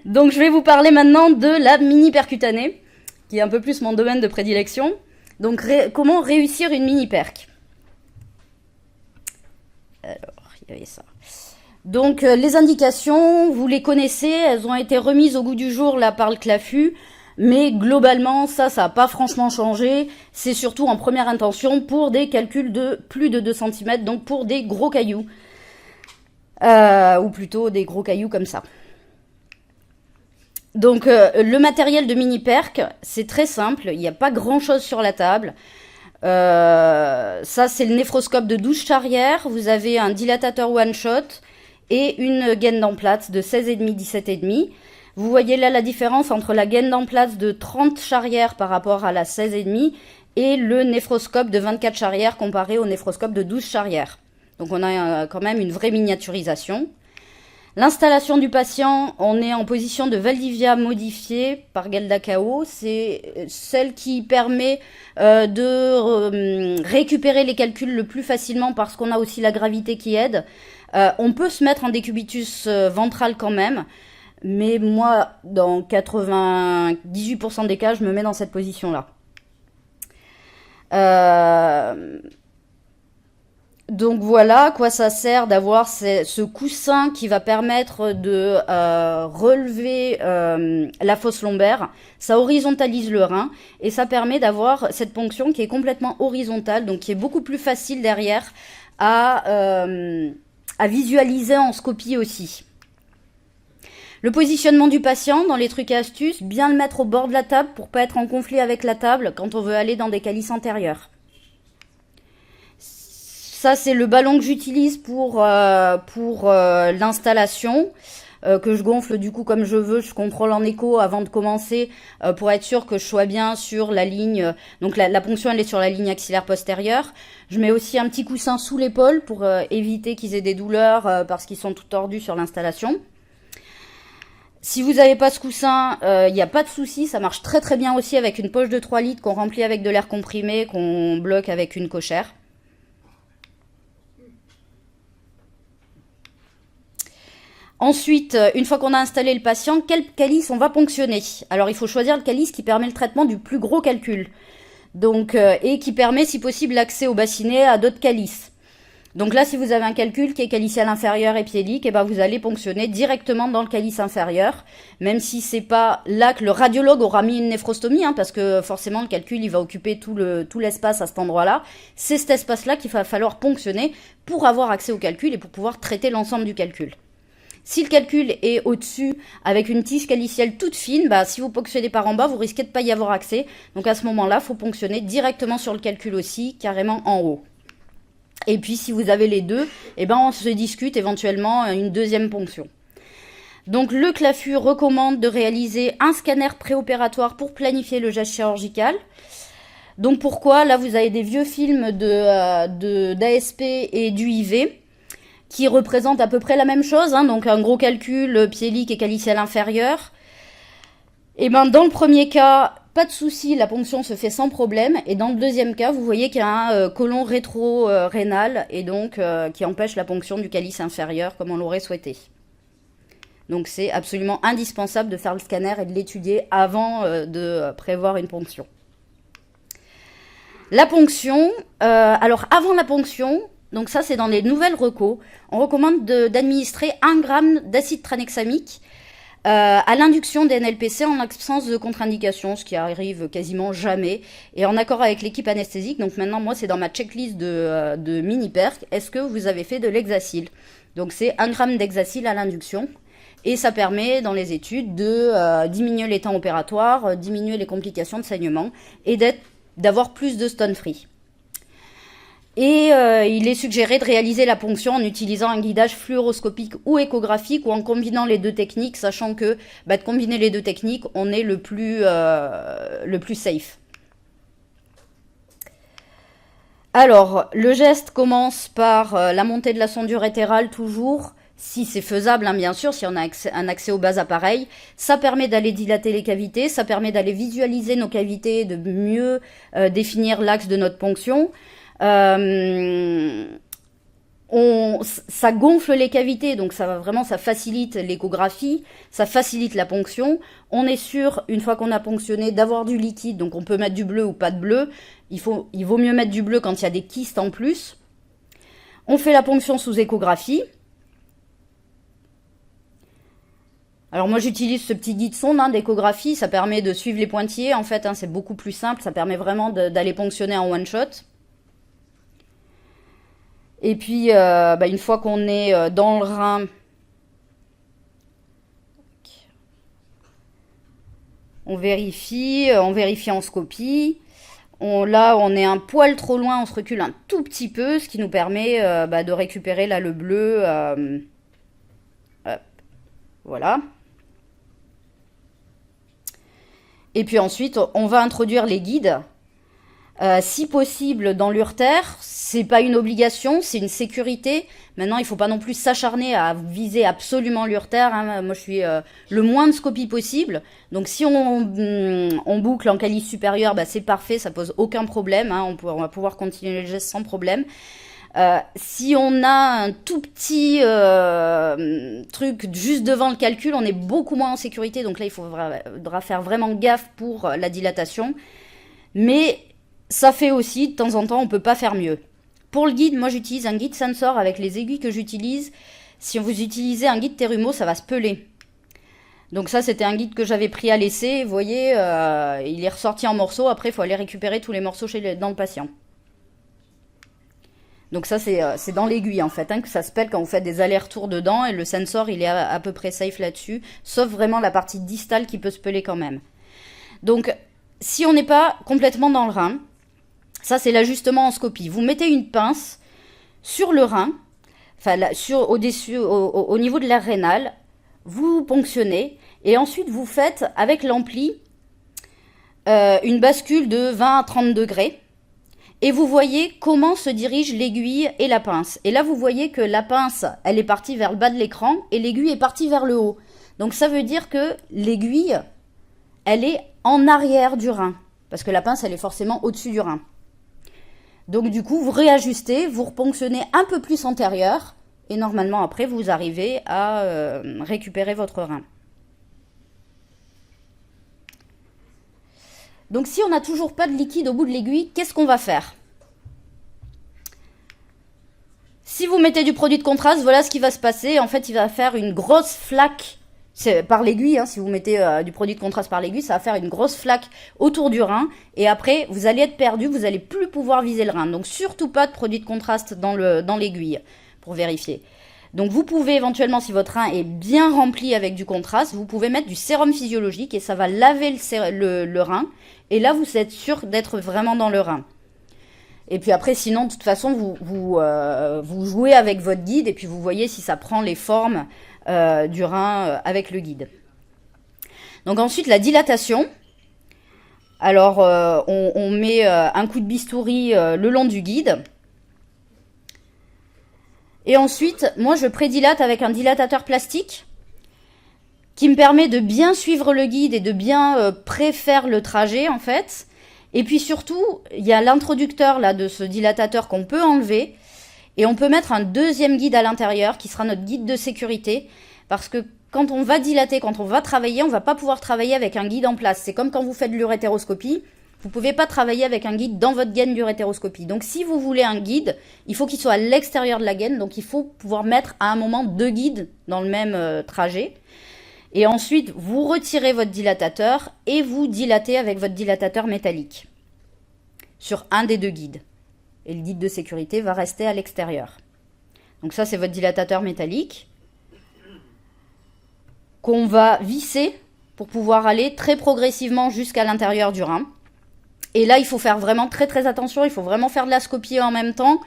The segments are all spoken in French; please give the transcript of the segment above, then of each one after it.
Donc je vais vous parler maintenant de la mini percutanée, qui est un peu plus mon domaine de prédilection. Donc comment réussir une mini perc. Alors, il y avait ça. Donc les indications, vous les connaissez, elles ont été remises au goût du jour là par le CLAFU, mais globalement ça n'a pas franchement changé. C'est surtout en première intention pour des calculs de plus de 2 cm, donc pour des gros cailloux, ou plutôt des gros cailloux comme ça. Donc le matériel de mini perc, c'est très simple, il n'y a pas grand chose sur la table. Ça c'est le néphroscope de 12 charrières, vous avez un dilatateur one shot et une gaine d'emplate de 16,5, 17,5. Vous voyez là la différence entre la gaine d'emplate de 30 charrières par rapport à la 16,5 et le néphroscope de 24 charrières comparé au néphroscope de 12 charrières. Donc on a quand même une vraie miniaturisation. L'installation du patient, on est en position de Valdivia modifiée par Galdacao. C'est celle qui permet de récupérer les calculs le plus facilement parce qu'on a aussi la gravité qui aide. On peut se mettre en décubitus ventral quand même, mais moi, dans 98% des cas, je me mets dans cette position-là. Donc voilà à quoi ça sert d'avoir ce coussin qui va permettre de relever la fosse lombaire. Ça horizontalise le rein et ça permet d'avoir cette ponction qui est complètement horizontale, donc qui est beaucoup plus facile derrière à visualiser en scopie aussi. Le positionnement du patient dans les trucs et astuces, bien le mettre au bord de la table pour pas être en conflit avec la table quand on veut aller dans des calices antérieurs. Ça, c'est le ballon que j'utilise pour l'installation, que je gonfle du coup comme je veux. Je contrôle en écho avant de commencer pour être sûr que je sois bien sur la ligne. Donc la ponction, elle est sur la ligne axillaire postérieure. Je mets aussi un petit coussin sous l'épaule pour éviter qu'ils aient des douleurs parce qu'ils sont tout tordus sur l'installation. Si vous n'avez pas ce coussin, il n'y a pas de souci, ça marche très très bien aussi avec une poche de 3 litres qu'on remplit avec de l'air comprimé, qu'on bloque avec une cochère. Ensuite, une fois qu'on a installé le patient, quel calice on va ponctionner? Alors il faut choisir le calice qui permet le traitement du plus gros calcul. Donc, et qui permet si possible l'accès au bassinet à d'autres calices. Donc là, si vous avez un calcul qui est calicial inférieur et piélique, et ben vous allez ponctionner directement dans le calice inférieur, même si c'est pas là que le radiologue aura mis une néphrostomie, hein, parce que forcément le calcul il va occuper tout l'espace à cet endroit-là. C'est cet espace-là qu'il va falloir ponctionner pour avoir accès au calcul et pour pouvoir traiter l'ensemble du calcul. Si le calcul est au-dessus avec une tige calicielle toute fine, bah, si vous ponctionnez par en bas, vous risquez de ne pas y avoir accès. Donc à ce moment-là, il faut ponctionner directement sur le calcul aussi, carrément en haut. Et puis si vous avez les deux, eh ben, on se discute éventuellement une deuxième ponction. Donc le CLAFU recommande de réaliser un scanner préopératoire pour planifier le geste chirurgical. Donc pourquoi? Là, vous avez des vieux films d'ASP et d'UIV. Qui représente à peu près la même chose, hein, donc un gros calcul piélique et caliciel inférieur. Et ben dans le premier cas, pas de souci, la ponction se fait sans problème. Et dans le deuxième cas, vous voyez qu'il y a un côlon rétro-rénal et donc qui empêche la ponction du calice inférieur comme on l'aurait souhaité. Donc c'est absolument indispensable de faire le scanner et de l'étudier avant de prévoir une ponction. La ponction, alors avant la ponction, donc ça c'est dans les nouvelles recos, on recommande d'administrer 1 g d'acide tranexamique à l'induction des NLPC en absence de contre-indication, ce qui arrive quasiment jamais, et en accord avec l'équipe anesthésique. Donc maintenant moi c'est dans ma checklist de mini-perc, est-ce que vous avez fait de l'hexacil? Donc c'est 1 g d'hexacil à l'induction, et ça permet dans les études de diminuer les temps opératoires, diminuer les complications de saignement, et d'avoir plus de stone free. Et il est suggéré de réaliser la ponction en utilisant un guidage fluoroscopique ou échographique ou en combinant les deux techniques, sachant que de combiner les deux techniques, on est le plus safe. Alors, le geste commence par la montée de la sonde urétérale toujours, si c'est faisable, hein, bien sûr, si on a un accès aux bas appareils. Ça permet d'aller dilater les cavités, ça permet d'aller visualiser nos cavités, de mieux définir l'axe de notre ponction. ça gonfle les cavités, donc ça facilite l'échographie, ça facilite la ponction. On est sûr, une fois qu'on a ponctionné, d'avoir du liquide, donc on peut mettre du bleu ou pas de bleu. Il vaut mieux mettre du bleu quand il y a des kystes en plus. On fait la ponction sous échographie. Alors moi j'utilise ce petit guide sonde d'échographie, ça permet de suivre les pointillés en fait, c'est beaucoup plus simple, ça permet vraiment d'aller ponctionner en one shot. Et puis une fois qu'on est dans le rein, on vérifie en scopie. Là on est un poil trop loin, on se recule un tout petit peu, ce qui nous permet de récupérer là le bleu. Hop, voilà. Et puis ensuite, on va introduire les guides. Si possible, dans l'urtère, c'est pas une obligation, c'est une sécurité. Maintenant, il faut pas non plus s'acharner à viser absolument l'urtère. Moi, je suis le moins de scopie possible. Donc, si on boucle en calice supérieur, c'est parfait, ça pose aucun problème. On va pouvoir continuer le geste sans problème. Si on a un tout petit truc juste devant le calcul, on est beaucoup moins en sécurité. Donc là, il faudra faire vraiment gaffe pour la dilatation. Mais ça fait aussi, de temps en temps, on peut pas faire mieux. Pour le guide, moi j'utilise un guide sensor avec les aiguilles que j'utilise. Si vous utilisez un guide Terumo, ça va se peler. Donc ça, c'était un guide que j'avais pris à l'essai. Vous voyez, il est ressorti en morceaux. Après, il faut aller récupérer tous les morceaux dans le patient. Donc ça, c'est dans l'aiguille, en fait, que ça se pèle quand vous faites des allers-retours dedans. Et le sensor, il est à peu près safe là-dessus. Sauf vraiment la partie distale qui peut se peler quand même. Donc, si on n'est pas complètement dans le rein, ça, c'est l'ajustement en scopie. Vous mettez une pince sur le rein, enfin, au niveau de l'aire rénale, vous ponctionnez, et ensuite, vous faites, avec l'ampli, une bascule de 20 à 30 degrés. Et vous voyez comment se dirigent l'aiguille et la pince. Et là, vous voyez que la pince, elle est partie vers le bas de l'écran et l'aiguille est partie vers le haut. Donc, ça veut dire que l'aiguille, elle est en arrière du rein. Parce que la pince, elle est forcément au-dessus du rein. Donc, du coup, vous réajustez, vous reponctionnez un peu plus antérieur. Et normalement, après, vous arrivez à récupérer votre rein. Donc si on n'a toujours pas de liquide au bout de l'aiguille, qu'est-ce qu'on va faire? Si vous mettez du produit de contraste, voilà ce qui va se passer. En fait, il va faire une grosse flaque par l'aiguille. Si vous mettez du produit de contraste par l'aiguille, ça va faire une grosse flaque autour du rein. Et après, vous allez être perdu, vous n'allez plus pouvoir viser le rein. Donc surtout pas de produit de contraste dans l'aiguille pour vérifier. Donc vous pouvez éventuellement, si votre rein est bien rempli avec du contraste, vous pouvez mettre du sérum physiologique et ça va laver le rein. Et là, vous êtes sûr d'être vraiment dans le rein. Et puis après, sinon, de toute façon, vous jouez avec votre guide et puis vous voyez si ça prend les formes du rein avec le guide. Donc ensuite, la dilatation. Alors, on met un coup de bistouri le long du guide. Et ensuite, moi, je prédilate avec un dilatateur plastique qui me permet de bien suivre le guide et de bien préfaire le trajet, en fait. Et puis surtout, il y a l'introducteur là de ce dilatateur qu'on peut enlever. Et on peut mettre un deuxième guide à l'intérieur qui sera notre guide de sécurité. Parce que quand on va dilater, quand on va travailler, on ne va pas pouvoir travailler avec un guide en place. C'est comme quand vous faites de l'urétéroscopie. Vous ne pouvez pas travailler avec un guide dans votre gaine d'urétéroscopie. Donc si vous voulez un guide, il faut qu'il soit à l'extérieur de la gaine. Donc il faut pouvoir mettre à un moment 2 guides dans le même trajet. Et ensuite, vous retirez votre dilatateur et vous dilatez avec votre dilatateur métallique sur un des 2 guides. Et le guide de sécurité va rester à l'extérieur. Donc ça, c'est votre dilatateur métallique qu'on va visser pour pouvoir aller très progressivement jusqu'à l'intérieur du rein. Et là, il faut faire vraiment très très attention. Il faut vraiment faire de la scopie en même temps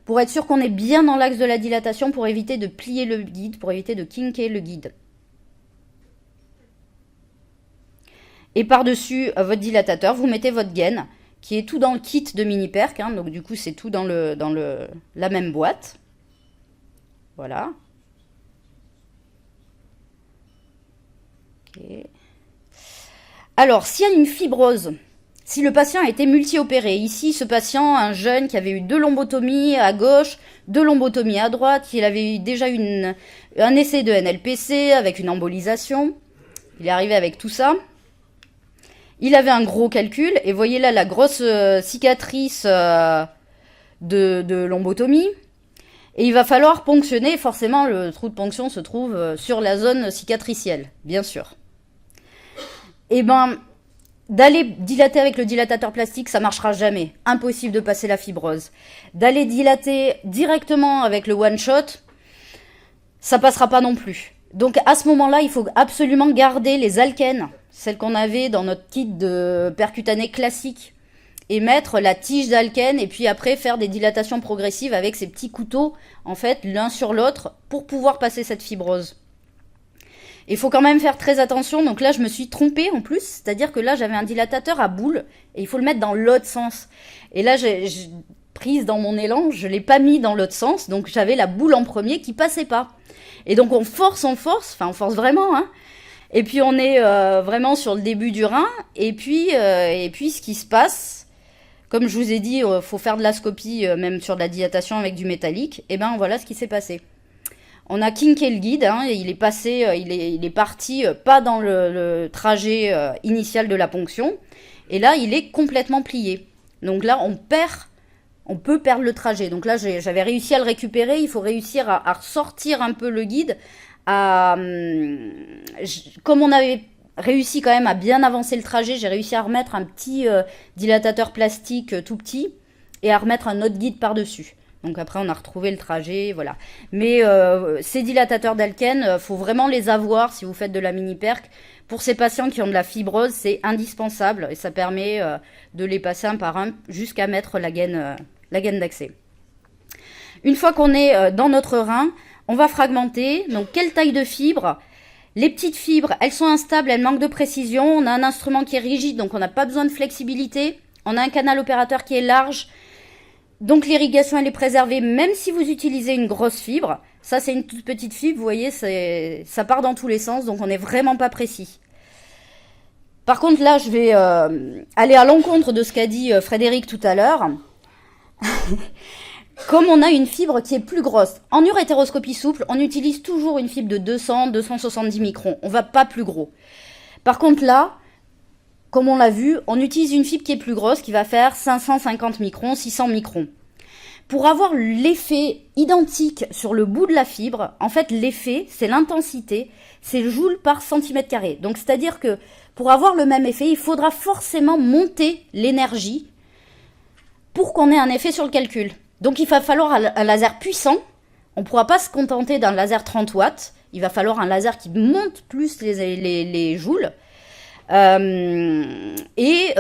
pour être sûr qu'on est bien dans l'axe de la dilatation pour éviter de plier le guide, pour éviter de kinker le guide. Et par-dessus votre dilatateur, vous mettez votre gaine, qui est tout dans le kit de mini-perc. Donc du coup, c'est tout dans la même boîte. Voilà. Ok. Alors, s'il y a une fibrose si le patient a été multi-opéré. Ici, ce patient, un jeune qui avait eu 2 lombotomies à gauche, 2 lombotomies à droite, il avait eu déjà un essai de NLPC avec une embolisation. Il est arrivé avec tout ça. Il avait un gros calcul, et voyez là la grosse cicatrice de lombotomie. Et il va falloir ponctionner, forcément le trou de ponction se trouve sur la zone cicatricielle, bien sûr. Et ben, d'aller dilater avec le dilatateur plastique, ça marchera jamais. Impossible de passer la fibrose. D'aller dilater directement avec le one shot, ça passera pas non plus. Donc à ce moment-là, il faut absolument garder les alkènes, celles qu'on avait dans notre kit de percutané classique, et mettre la tige d'alkène, et puis après faire des dilatations progressives avec ces petits couteaux, en fait, l'un sur l'autre, pour pouvoir passer cette fibrose. Il faut quand même faire très attention. Donc là, je me suis trompée en plus. C'est-à-dire que là, j'avais un dilatateur à boule et il faut le mettre dans l'autre sens. Et là, j'ai prise dans mon élan, je l'ai pas mis dans l'autre sens. Donc j'avais la boule en premier qui passait pas. Et donc on force. Enfin, on force vraiment, hein. Et puis on est vraiment sur le début du rein. Et puis ce qui se passe, comme je vous ai dit, faut faire de la scopie, même sur de la dilatation avec du métallique. Et ben voilà ce qui s'est passé. On a kinké le guide, hein, et il est passé, il est parti pas dans le trajet initial de la ponction. Et là, il est complètement plié. Donc là, on peut perdre le trajet. Donc là, j'avais réussi à le récupérer. Il faut réussir à ressortir un peu le guide. Comme on avait réussi quand même à bien avancer le trajet, j'ai réussi à remettre un petit dilatateur plastique tout petit et à remettre un autre guide par-dessus. Donc après, on a retrouvé le trajet, voilà. Mais ces dilatateurs d'alkène, faut vraiment les avoir si vous faites de la mini-perc. Pour ces patients qui ont de la fibrose, c'est indispensable et ça permet de les passer un par un jusqu'à mettre la gaine d'accès. Une fois qu'on est dans notre rein, on va fragmenter. Donc, quelle taille de fibre? Les petites fibres, elles sont instables, elles manquent de précision. On a un instrument qui est rigide, donc on n'a pas besoin de flexibilité. On a un canal opérateur qui est large. Donc l'irrigation, elle est préservée même si vous utilisez une grosse fibre. Ça, c'est une toute petite fibre, vous voyez, ça part dans tous les sens, donc on n'est vraiment pas précis. Par contre, là, je vais aller à l'encontre de ce qu'a dit Frédéric tout à l'heure. Comme on a une fibre qui est plus grosse, en urétéroscopie souple, on utilise toujours une fibre de 200-270 microns. On va pas plus gros. Par contre, là, comme on l'a vu, on utilise une fibre qui est plus grosse, qui va faire 550 microns, 600 microns. Pour avoir l'effet identique sur le bout de la fibre, en fait, l'effet, c'est l'intensité, c'est joule par centimètre carré. Donc, c'est-à-dire que pour avoir le même effet, il faudra forcément monter l'énergie pour qu'on ait un effet sur le calcul. Donc, il va falloir un laser puissant. On ne pourra pas se contenter d'un laser 30 watts. Il va falloir un laser qui monte plus les joules. Et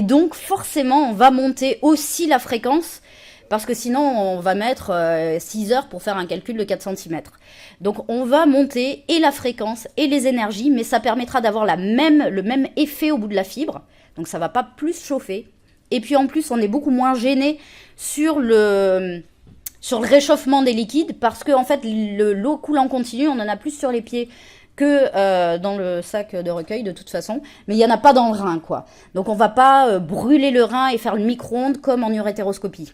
donc forcément on va monter aussi la fréquence parce que sinon on va mettre 6 heures pour faire un calcul de 4 cm. Donc on va monter et la fréquence et les énergies, mais ça permettra d'avoir le même effet au bout de la fibre, donc ça va pas plus chauffer. Et puis en plus on est beaucoup moins gêné sur le réchauffement des liquides parce que en fait l'eau coule en continu, on en a plus sur les pieds que dans le sac de recueil de toute façon, mais il n'y en a pas dans le rein, quoi. Donc on va pas brûler le rein et faire le micro-ondes comme en urétéroscopie.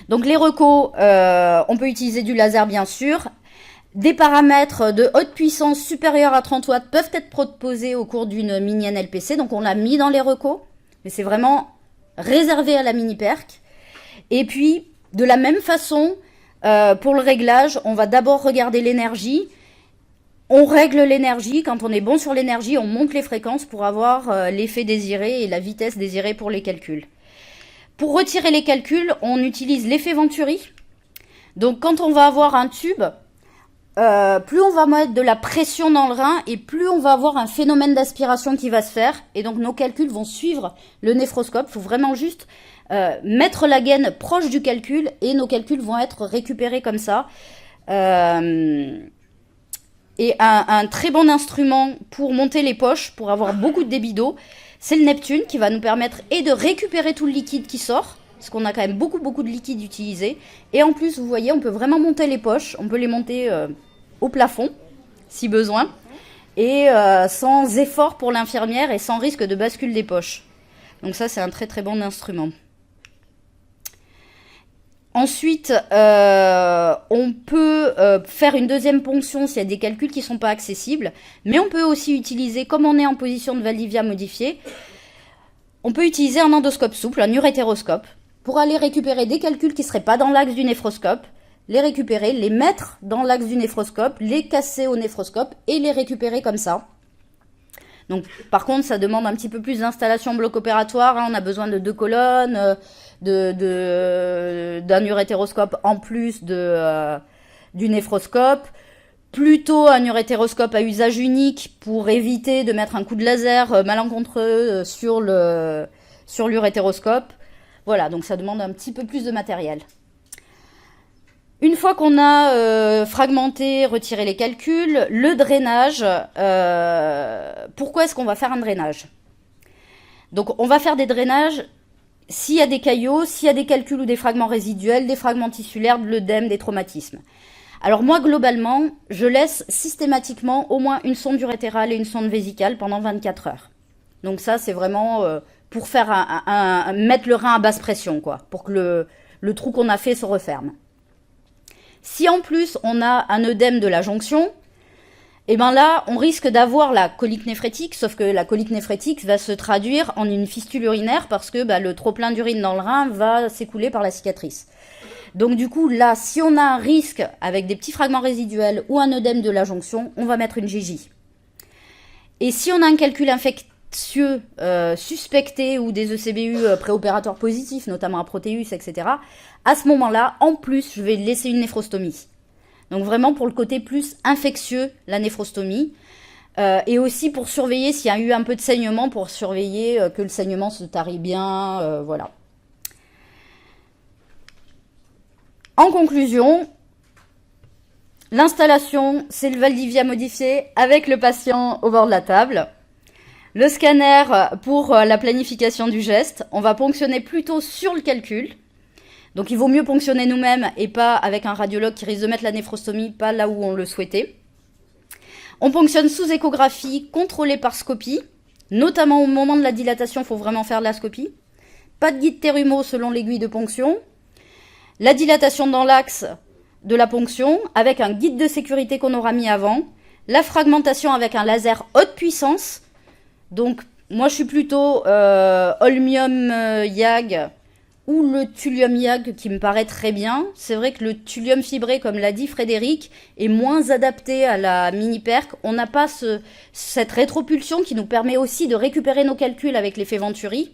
Donc les recos, on peut utiliser du laser bien sûr. Des paramètres de haute puissance supérieurs à 30 watts peuvent être proposés au cours d'une mini NLPC, donc on l'a mis dans les recos, mais c'est vraiment réservé à la mini perc. Et puis de la même façon, pour le réglage, on va d'abord regarder l'énergie. On règle l'énergie, quand on est bon sur l'énergie, on monte les fréquences pour avoir l'effet désiré et la vitesse désirée pour les calculs. Pour retirer les calculs, on utilise l'effet Venturi. Donc quand on va avoir un tube, plus on va mettre de la pression dans le rein et plus on va avoir un phénomène d'aspiration qui va se faire. Et donc nos calculs vont suivre le néphroscope. Il faut vraiment juste mettre la gaine proche du calcul et nos calculs vont être récupérés comme ça. Et un très bon instrument pour monter les poches, pour avoir beaucoup de débit d'eau, c'est le Neptune qui va nous permettre et de récupérer tout le liquide qui sort, parce qu'on a quand même beaucoup de liquide utilisé. Et en plus, vous voyez, on peut vraiment monter les poches, on peut les monter au plafond, si besoin, et sans effort pour l'infirmière et sans risque de bascule des poches. Donc ça, c'est un très très bon instrument. Ensuite, on peut faire une deuxième ponction s'il y a des calculs qui ne sont pas accessibles, mais on peut aussi utiliser, comme on est en position de Valdivia modifiée, on peut utiliser un endoscope souple, un urétéroscope, pour aller récupérer des calculs qui ne seraient pas dans l'axe du néphroscope, les récupérer, les mettre dans l'axe du néphroscope, les casser au néphroscope et les récupérer comme ça. Donc, par contre, ça demande un petit peu plus d'installation bloc opératoire. Hein. On a besoin de 2 colonnes, d'un urétéroscope en plus du néphroscope. Plutôt un urétéroscope à usage unique pour éviter de mettre un coup de laser malencontreux sur l'urétéroscope. Voilà, donc ça demande un petit peu plus de matériel. Une fois qu'on a fragmenté, retiré les calculs, le drainage, pourquoi est-ce qu'on va faire un drainage? Donc on va faire des drainages s'il y a des caillots, s'il y a des calculs ou des fragments résiduels, des fragments tissulaires, de l'œdème, des traumatismes. Alors moi, globalement, je laisse systématiquement au moins une sonde urétérale et une sonde vésicale pendant 24 heures. Donc ça, c'est vraiment pour faire mettre le rein à basse pression, quoi, pour que le trou qu'on a fait se referme. Si en plus on a un œdème de la jonction, et ben là on risque d'avoir la colique néphrétique, sauf que la colique néphrétique va se traduire en une fistule urinaire parce que le trop plein d'urine dans le rein va s'écouler par la cicatrice. Donc du coup là, si on a un risque avec des petits fragments résiduels ou un œdème de la jonction, on va mettre une GJ. Et si on a un calcul infectieux suspecté ou des ECBU préopératoires positifs, notamment à Proteus, etc., à ce moment-là, en plus, je vais laisser une néphrostomie. Donc vraiment pour le côté plus infectieux, la néphrostomie. Et aussi pour surveiller s'il y a eu un peu de saignement, pour surveiller que le saignement se tarit bien, voilà. En conclusion, l'installation, c'est le Valdivia modifié avec le patient au bord de la table. Le scanner pour la planification du geste. On va ponctionner plutôt sur le calcul. Donc il vaut mieux ponctionner nous-mêmes et pas avec un radiologue qui risque de mettre la néphrostomie pas là où on le souhaitait. On ponctionne sous échographie contrôlée par scopie. Notamment au moment de la dilatation, il faut vraiment faire la scopie. Pas de guide Terumo selon l'aiguille de ponction. La dilatation dans l'axe de la ponction avec un guide de sécurité qu'on aura mis avant. La fragmentation avec un laser haute puissance. Donc moi je suis plutôt holmium YAG ou le thulium YAG qui me paraît très bien. C'est vrai que le thulium fibré, comme l'a dit Frédéric, est moins adapté à la mini-perc. On n'a pas cette rétropulsion qui nous permet aussi de récupérer nos calculs avec l'effet Venturi.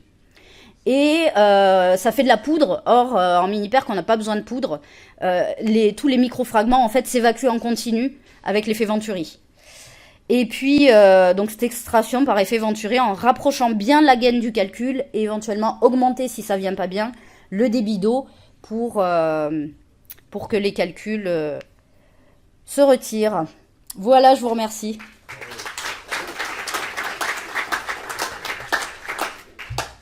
Et ça fait de la poudre. Or, en mini-perc, on n'a pas besoin de poudre. Tous les microfragments, en fait, s'évacuent en continu avec l'effet Venturi. Et puis, donc cette extraction par effet Venturi en rapprochant bien la gaine du calcul et éventuellement augmenter, si ça vient pas bien, le débit d'eau pour que les calculs se retirent. Voilà, je vous remercie.